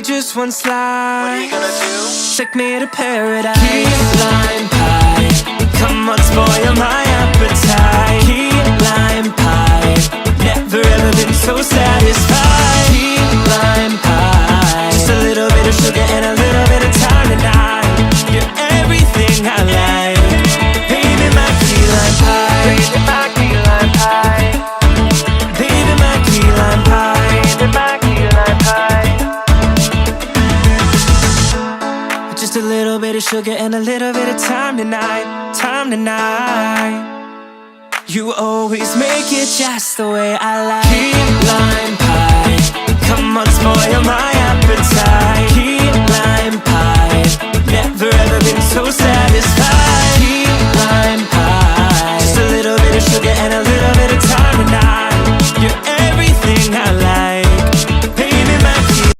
just one slide. What are you gonna do? Take me to paradise. Key lime pie, come on, spoil my appetite. Key lime pie, never ever been so satisfied. Key lime pie, just a little bit of sugar and a little bit of time tonight. You're everything I like. Baby, my key lime pie. Baby, my key lime pie. Baby, my key lime pie. Baby, my key lime pie. Just a little bit of sugar and a little bit of time tonight. Time tonight. You always make it just the way I like. Key lime pie, come on, spoil my